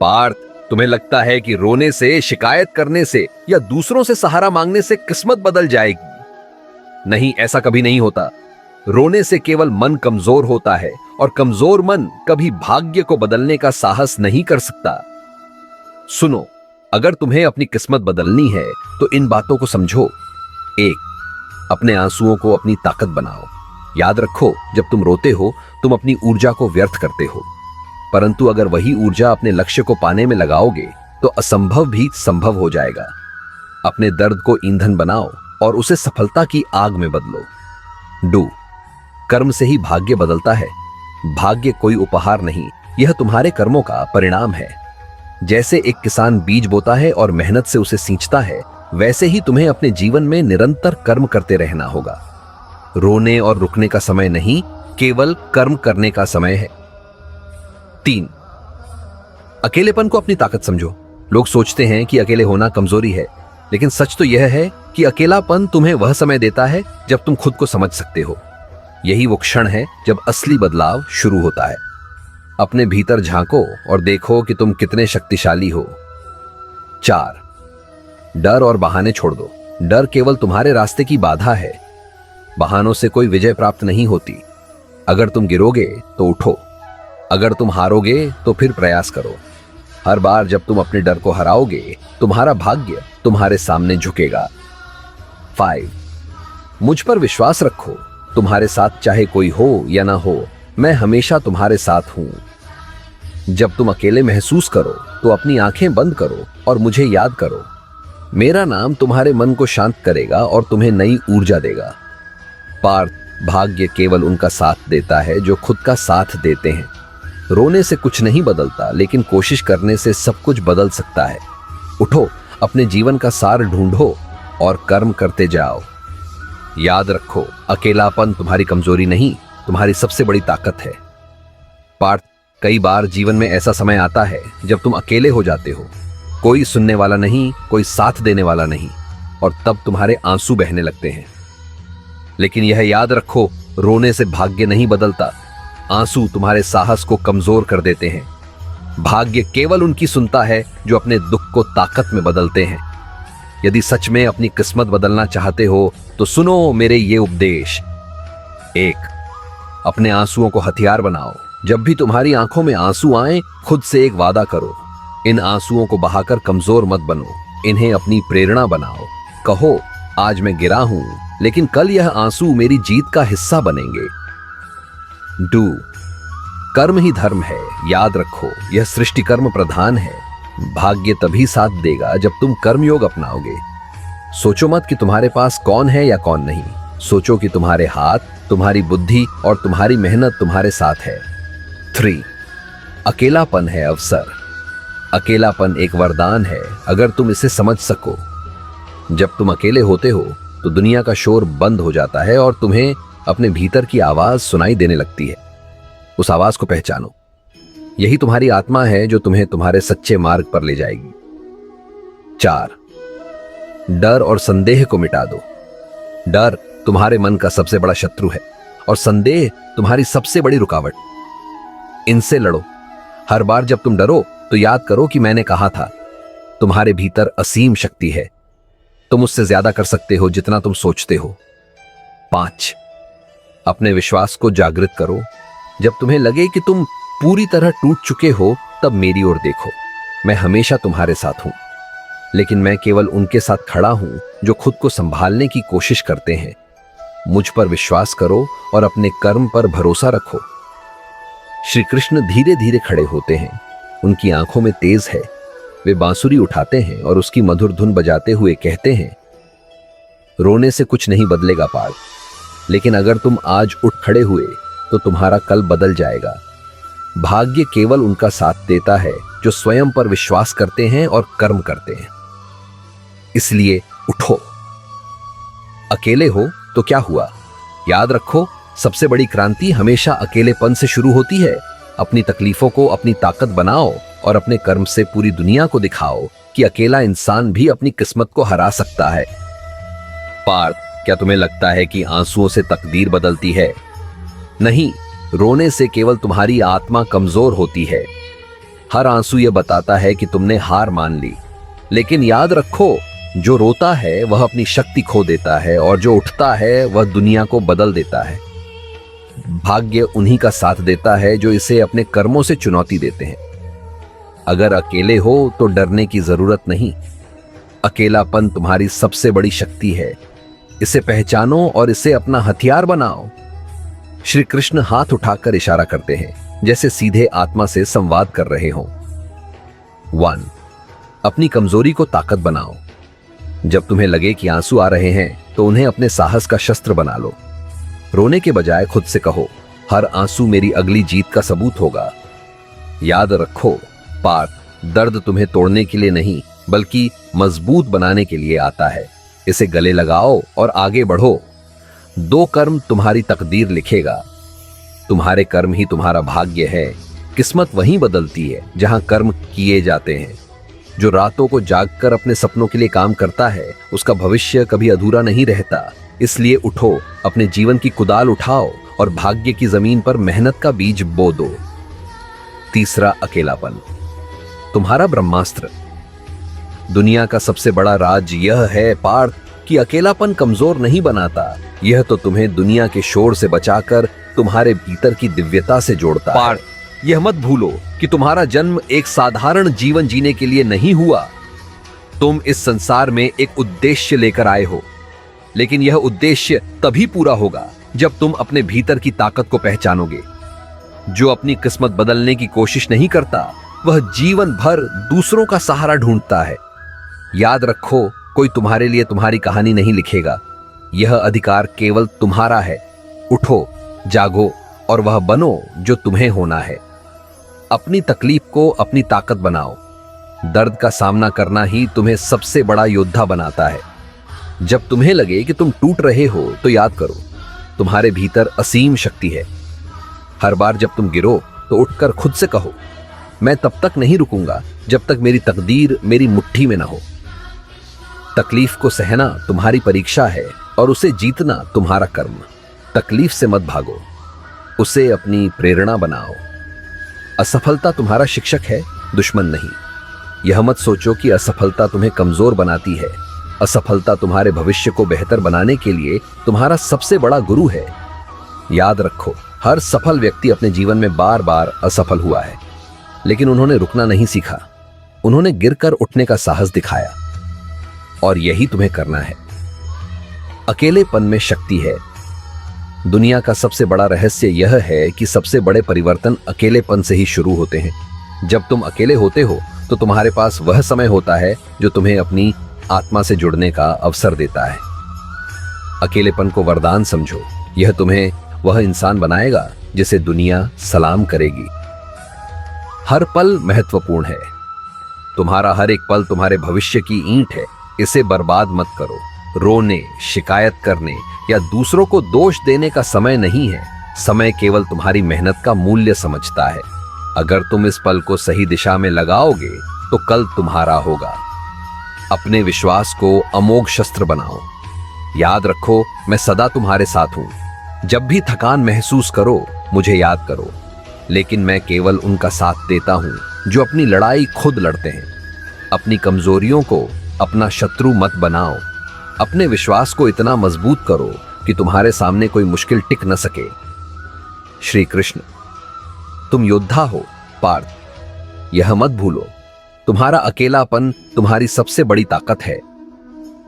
पार्थ, तुम्हें लगता है कि रोने से, शिकायत करने से या दूसरों से सहारा मांगने से किस्मत बदल जाएगी? नहीं, ऐसा कभी नहीं होता। रोने से केवल मन कमजोर होता है और कमजोर मन कभी भाग्य को बदलने का साहस नहीं कर सकता। सुनो, अगर तुम्हें अपनी किस्मत बदलनी है तो इन बातों को समझो। 1. अपने आंसुओं को अपनी ताकत बनाओ। याद रखो, जब तुम रोते हो तुम अपनी ऊर्जा को व्यर्थ करते हो, परंतु अगर वही ऊर्जा अपने लक्ष्य को पाने में लगाओगे तो असंभव भी संभव हो जाएगा। अपने दर्द को ईंधन बनाओ और उसे सफलता की आग में बदलो। 2. कर्म से ही भाग्य बदलता है। भाग्य कोई उपहार नहीं, यह तुम्हारे कर्मों का परिणाम है। जैसे एक किसान बीज बोता है और मेहनत से उसे सींचता है, वैसे ही तुम्हें अपने जीवन में निरंतर कर्म करते रहना होगा। रोने और रुकने का समय नहीं, केवल कर्म करने का समय है। 3. अकेलेपन को अपनी ताकत समझो। लोग सोचते हैं कि अकेले होना कमजोरी है, लेकिन सच तो यह है कि अकेलापन तुम्हें वह समय देता है जब तुम खुद को समझ सकते हो। यही वो क्षण है जब असली बदलाव शुरू होता है। अपने भीतर झांको और देखो कि तुम कितने शक्तिशाली हो। 4. डर और बहाने छोड़ दो। डर केवल तुम्हारे रास्ते की बाधा है। बहानों से कोई विजय प्राप्त नहीं होती। अगर तुम गिरोगे तो उठो, अगर तुम हारोगे तो फिर प्रयास करो। हर बार जब तुम अपने डर को हराओगे, तुम्हारा भाग्य तुम्हारे सामने झुकेगा। 5. मुझ पर विश्वास रखो। तुम्हारे साथ चाहे कोई हो या ना हो, मैं हमेशा तुम्हारे साथ हूं। जब तुम अकेले महसूस करो तो अपनी आंखें बंद करो और मुझे याद करो। मेरा नाम तुम्हारे मन को शांत करेगा और तुम्हें नई ऊर्जा देगा। पार्थ, भाग्य केवल उनका साथ देता है जो खुद का साथ देते हैं। रोने से कुछ नहीं बदलता, लेकिन कोशिश करने से सब कुछ बदल सकता है। उठो, अपने जीवन का सार ढूंढो और कर्म करते जाओ। याद रखो, अकेलापन तुम्हारी कमजोरी नहीं, तुम्हारी सबसे बड़ी ताकत है। पार्थ, कई बार जीवन में ऐसा समय आता है जब तुम अकेले हो जाते हो। कोई सुनने वाला नहीं, कोई साथ देने वाला नहीं, और तब तुम्हारे आंसू बहने लगते हैं। लेकिन यह याद रखो, रोने से भाग्य नहीं बदलता। आंसू तुम्हारे साहस को कमजोर कर देते हैं। भाग्य केवल उनकी सुनता है जो अपने दुख को ताकत में बदलते हैं। यदि सच में अपनी किस्मत बदलना चाहते हो तो सुनो मेरे ये उपदेश। 1. अपने आंसुओं को हथियार बनाओ। जब भी तुम्हारी आंखों में आंसू आए, खुद से एक वादा करो। इन आंसुओं को बहाकर कमजोर मत बनो, इन्हें अपनी प्रेरणा बनाओ। कहो, आज मैं गिरा हूं, लेकिन कल यह आंसू मेरी जीत का हिस्सा बनेंगे। 2. कर्म ही धर्म है। याद रखो, यह सृष्टि कर्म प्रधान है। भाग्य तभी साथ देगा जब तुम कर्मयोग अपनाओगे। सोचो मत कि तुम्हारे पास कौन है या कौन नहीं। सोचो कि तुम्हारे हाथ, तुम्हारी बुद्धि और तुम्हारी मेहनत तुम्हारे साथ है। 3. अकेलापन है अवसर। अकेलापन एक वरदान है, अगर तुम इसे समझ सको। जब तुम अकेले होते हो तो दुनिया का शोर बंद हो जाता है और तुम्हें अपने भीतर की आवाज सुनाई देने लगती है। उस आवाज को पहचानो। यही तुम्हारी आत्मा है जो तुम्हें तुम्हारे सच्चे मार्ग पर ले जाएगी। 4. डर और संदेह को मिटा दो। डर तुम्हारे मन का सबसे बड़ा शत्रु है और संदेह तुम्हारी सबसे बड़ी रुकावट। इनसे लड़ो। हर बार जब तुम डरो तो याद करो कि मैंने कहा था, तुम्हारे भीतर असीम शक्ति है। तुम उससे ज्यादा कर सकते हो जितना तुम सोचते हो। 5. अपने विश्वास को जागृत करो। जब तुम्हें लगे कि तुम पूरी तरह टूट चुके हो, तब मेरी ओर देखो। मैं हमेशा तुम्हारे साथ हूं, लेकिन मैं केवल उनके साथ खड़ा हूं जो खुद को संभालने की कोशिश करते हैं। मुझ पर विश्वास करो और अपने कर्म पर भरोसा रखो। श्री कृष्ण धीरे धीरे खड़े होते हैं। उनकी आंखों में तेज है। वे बांसुरी उठाते हैं और उसकी मधुर धुन बजाते हुए कहते हैं, रोने से कुछ नहीं बदलेगा पार्थ, लेकिन अगर तुम आज उठ खड़े हुए तो तुम्हारा कल बदल जाएगा। भाग्य केवल उनका साथ देता है जो स्वयं पर विश्वास करते हैं और कर्म करते हैं। इसलिए उठो। अकेले हो तो क्या हुआ? याद रखो, सबसे बड़ी क्रांति हमेशा अकेलेपन से शुरू होती है। अपनी तकलीफों को अपनी ताकत बनाओ और अपने कर्म से पूरी दुनिया को दिखाओ कि अकेला इंसान भी अपनी किस्मत को हरा सकता है। पार्थ, क्या तुम्हें लगता है कि आंसुओं से तकदीर बदलती है? नहीं, रोने से केवल तुम्हारी आत्मा कमजोर होती है। हर आंसू यह बताता है कि तुमने हार मान ली। लेकिन याद रखो, जो रोता है वह अपनी शक्ति खो देता है और जो उठता है वह दुनिया को बदल देता है। भाग्य उन्हीं का साथ देता है जो इसे अपने कर्मों से चुनौती देते हैं। अगर अकेले हो तो डरने की जरूरत नहीं। अकेलापन तुम्हारी सबसे बड़ी शक्ति है। इसे पहचानो और इसे अपना हथियार बनाओ। श्री कृष्ण हाथ उठाकर इशारा करते हैं, जैसे सीधे आत्मा से संवाद कर रहे हों। 1. अपनी कमजोरी को ताकत बनाओ। जब तुम्हें लगे कि आंसू आ रहे हैं तो उन्हें अपने साहस का शस्त्र बना लो। रोने के बजाय खुद से कहो, हर आंसू मेरी अगली जीत का सबूत होगा। याद रखो, पार्थ, दर्द तुम्हें तोड़ने के लिए नहीं बल्कि मजबूत बनाने के लिए आता है। इसे गले लगाओ और आगे बढ़ो। 2 कर्म तुम्हारी तकदीर लिखेगा। तुम्हारे कर्म ही तुम्हारा भाग्य है। किस्मत वहीं बदलती है जहां कर्म किए जाते हैं। जो रातों को जागकर अपने सपनों के लिए काम करता है उसका भविष्य कभी अधूरा नहीं रहता। इसलिए उठो, अपने जीवन की कुदाल उठाओ और भाग्य की जमीन पर मेहनत का बीज बो दो। 3. अकेलापन तुम्हारा ब्रह्मास्त्र। दुनिया का सबसे बड़ा राज यह है पार्थ कि अकेलापन कमजोर नहीं बनाता। यह तो तुम्हें दुनिया के शोर से बचाकर तुम्हारे भीतर की दिव्यता से जोड़ता है। पार्थ, यह मत भूलो कि तुम्हारा जन्म एक साधारण जीवन जीने के लिए नहीं हुआ। तुम इस संसार में एक उद्देश्य लेकर आए हो, लेकिन यह उद्देश्य तभी पूरा होगा जब तुम अपने भीतर की ताकत को पहचानोगे। जो अपनी किस्मत बदलने की कोशिश नहीं करता वह जीवन भर दूसरों का सहारा ढूंढता है। याद रखो, कोई तुम्हारे लिए तुम्हारी कहानी नहीं लिखेगा। यह अधिकार केवल तुम्हारा है। उठो, जागो और वह बनो जो तुम्हें होना है। अपनी तकलीफ को अपनी ताकत बनाओ। दर्द का सामना करना ही तुम्हें सबसे बड़ा योद्धा बनाता है। जब तुम्हें लगे कि तुम टूट रहे हो तो याद करो, तुम्हारे भीतर असीम शक्ति है। हर बार जब तुम गिरो तो उठकर खुद से कहो, मैं तब तक नहीं रुकूंगा जब तक मेरी तकदीर मेरी मुट्ठी में ना हो। तकलीफ को सहना तुम्हारी परीक्षा है और उसे जीतना तुम्हारा कर्म। तकलीफ से मत भागो, उसे अपनी प्रेरणा बनाओ। असफलता तुम्हारा शिक्षक है, दुश्मन नहीं। यह मत सोचो कि असफलता तुम्हें कमजोर बनाती है। असफलता तुम्हारे भविष्य को बेहतर बनाने के लिए तुम्हारा सबसे बड़ा गुरु है। याद रखो, हर सफल व्यक्ति अपने जीवन में बार बार असफल हुआ है, लेकिन उन्होंने रुकना नहीं सीखा। उन्होंने गिरकर उठने का साहस दिखाया, और यही तुम्हें करना है। अकेलेपन में शक्ति है। दुनिया का सबसे बड़ा रहस्य यह है कि सबसे बड़े परिवर्तन अकेलेपन से ही शुरू होते हैं। जब तुम अकेले होते हो तो तुम्हारे पास वह समय होता है जो तुम्हें अपनी आत्मा से जुड़ने का अवसर देता है। अकेलेपन को वरदान समझो। यह तुम्हें वह इंसान बनाएगा जिसे दुनिया सलाम करेगी। हर पल महत्वपूर्ण है। तुम्हारा हर एक पल तुम्हारे भविष्य की ईंट है। इसे बर्बाद मत करो। रोने, शिकायत करने या दूसरों को दोष देने का समय नहीं है। समय केवल तुम्हारी मेहनत का मूल्य समझता है। अगर तुम इस पल को सही दिशा में लगाओगे तो कल तुम्हारा होगा। अपने विश्वास को अमोघ शस्त्र बनाओ। याद रखो, मैं सदा तुम्हारे साथ हूं। जब भी थकान महसूस करो मुझे याद करो। लेकिन मैं केवल उनका साथ देता हूं जो अपनी लड़ाई खुद लड़ते हैं। अपनी कमजोरियों को अपना शत्रु मत बनाओ। अपने विश्वास को इतना मजबूत करो कि तुम्हारे सामने कोई मुश्किल टिक न सके। श्री कृष्ण, तुम योद्धा हो पार्थ। यह मत भूलो, तुम्हारा अकेलापन तुम्हारी सबसे बड़ी ताकत है।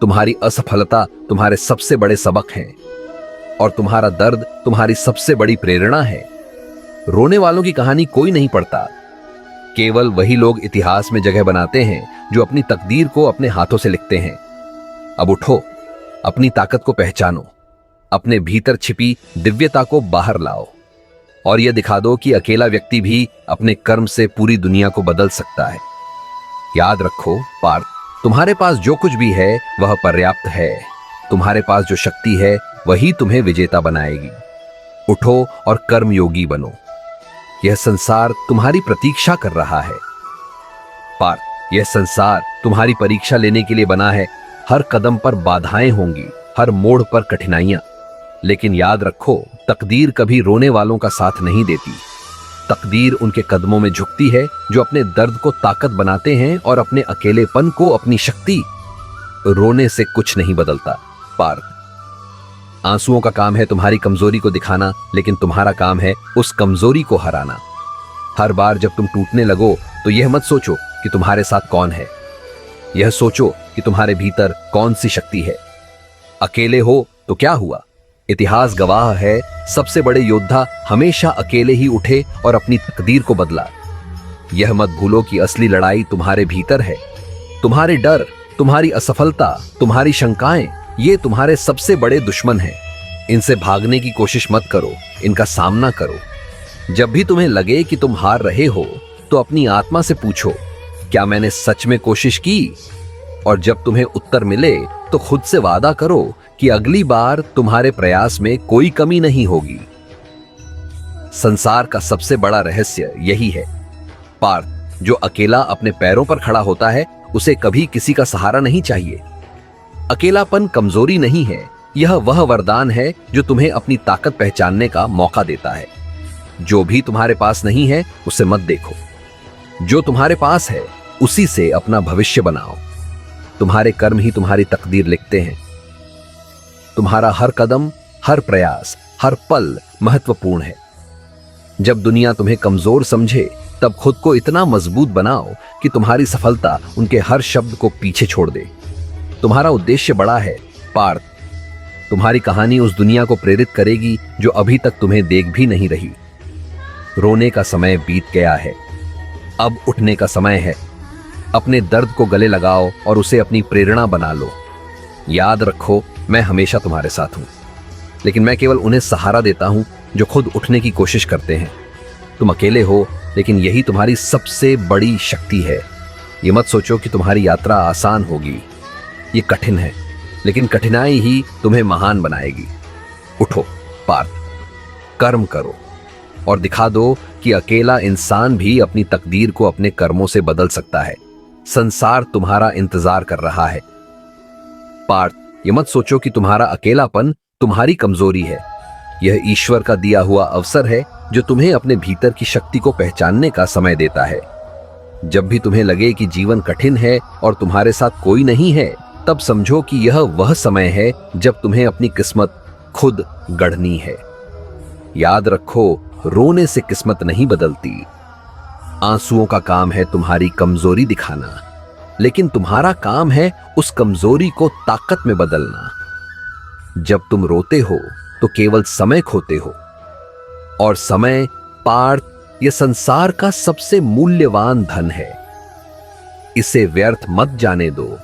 तुम्हारी असफलता तुम्हारे सबसे बड़े सबक हैं और तुम्हारा दर्द तुम्हारी सबसे बड़ी प्रेरणा है। रोने वालों की कहानी कोई नहीं पढ़ता। केवल वही लोग इतिहास में जगह बनाते हैं जो अपनी तकदीर को अपने हाथों से लिखते हैं। अब उठो, अपनी ताकत को पहचानो। अपने भीतर छिपी दिव्यता को बाहर लाओ और यह दिखा दो कि अकेला व्यक्ति भी अपने कर्म से पूरी दुनिया को बदल सकता है। याद रखो पार्थ, तुम्हारे पास जो कुछ भी है वह पर्याप्त है। तुम्हारे पास जो शक्ति है वही तुम्हें विजेता बनाएगी। उठो और कर्मयोगी बनो। यह संसार तुम्हारी प्रतीक्षा कर रहा है। पार्थ, यह संसार तुम्हारी परीक्षा लेने के लिए बना है। हर कदम पर बाधाएं होंगी, हर मोड़ पर कठिनाइयां, लेकिन याद रखो, तकदीर कभी रोने वालों का साथ नहीं देती। तकदीर उनके कदमों में झुकती है जो अपने दर्द को ताकत बनाते हैं और अपने अकेलेपन को अपनी शक्ति। रोने से कुछ नहीं बदलता पार्थ। आंसुओं का काम है तुम्हारी कमजोरी को दिखाना, लेकिन तुम्हारा काम है उस कमजोरी को हराना। हर बार जब तुम टूटने लगो तो यह मत सोचो कि तुम्हारे साथ कौन है, यह सोचो कि तुम्हारे भीतर कौन सी शक्ति है। अकेले हो तो क्या हुआ, इतिहास गवाह है सबसे बड़े योद्धा हमेशा अकेले ही उठे और अपनी तकदीर को बदला। यह मत भूलो कि असली लड़ाई तुम्हारे भीतर है। तुम्हारे डर, तुम्हारी असफलता, तुम्हारी शंकाएं, ये तुम्हारे सबसे बड़े दुश्मन हैं। इनसे भागने की कोशिश मत करो, इनका सामना करो। जब भी तुम्हें लगे कि तुम हार रहे हो तो अपनी आत्मा से पूछो, क्या मैंने सच में कोशिश की? और जब तुम्हें उत्तर मिले तो खुद से वादा करो कि अगली बार तुम्हारे प्रयास में कोई कमी नहीं होगी। संसार का सबसे बड़ा रहस्य यही है पार्थ, जो अकेला अपने पैरों पर खड़ा होता है उसे कभी किसी का सहारा नहीं चाहिए। अकेलापन कमजोरी नहीं है, यह वह वरदान है जो तुम्हें अपनी ताकत पहचानने का मौका देता है। जो भी तुम्हारे पास नहीं है उसे मत देखो, जो तुम्हारे पास है उसी से अपना भविष्य बनाओ। तुम्हारे कर्म ही तुम्हारी तकदीर लिखते हैं। तुम्हारा हर कदम, हर प्रयास, हर पल महत्वपूर्ण है। जब दुनिया तुम्हें कमजोर समझे तब खुद को इतना मजबूत बनाओ कि तुम्हारी सफलता उनके हर शब्द को पीछे छोड़ दे। तुम्हारा उद्देश्य बड़ा है पार्थ। तुम्हारी कहानी उस दुनिया को प्रेरित करेगी जो अभी तक तुम्हें देख भी नहीं रही। रोने का समय बीत गया है, अब उठने का समय है। अपने दर्द को गले लगाओ और उसे अपनी प्रेरणा बना लो। याद रखो, मैं हमेशा तुम्हारे साथ हूं, लेकिन मैं केवल उन्हें सहारा देता हूं जो खुद उठने की कोशिश करते हैं। तुम अकेले हो, लेकिन यही तुम्हारी सबसे बड़ी शक्ति है। ये मत सोचो कि तुम्हारी यात्रा आसान होगी, ये कठिन है, लेकिन कठिनाई ही तुम्हें महान बनाएगी। उठो पार्थ, कर्म करो और दिखा दो कि अकेला इंसान भी अपनी तकदीर को अपने कर्मों से बदल सकता है। संसार तुम्हारा इंतजार कर रहा है पार्थ। ये मत सोचो कि तुम्हारा अकेलापन तुम्हारी कमजोरी है। यह ईश्वर का दिया हुआ अवसर है जो तुम्हें अपने भीतर की शक्ति को पहचानने का समय देता है। जब भी तुम्हें लगे कि जीवन कठिन है और तुम्हारे साथ कोई नहीं है, तब समझो कि यह वह समय है जब तुम्हें अपनी किस्मत खुद गढ़नी है। याद रखो, रोने से किस्मत नहीं बदलती। आंसुओं का काम है तुम्हारी कमजोरी दिखाना, लेकिन तुम्हारा काम है उस कमजोरी को ताकत में बदलना। जब तुम रोते हो तो केवल समय खोते हो, और समय पार्थ ये संसार का सबसे मूल्यवान धन है। इसे व्यर्थ मत जाने दो।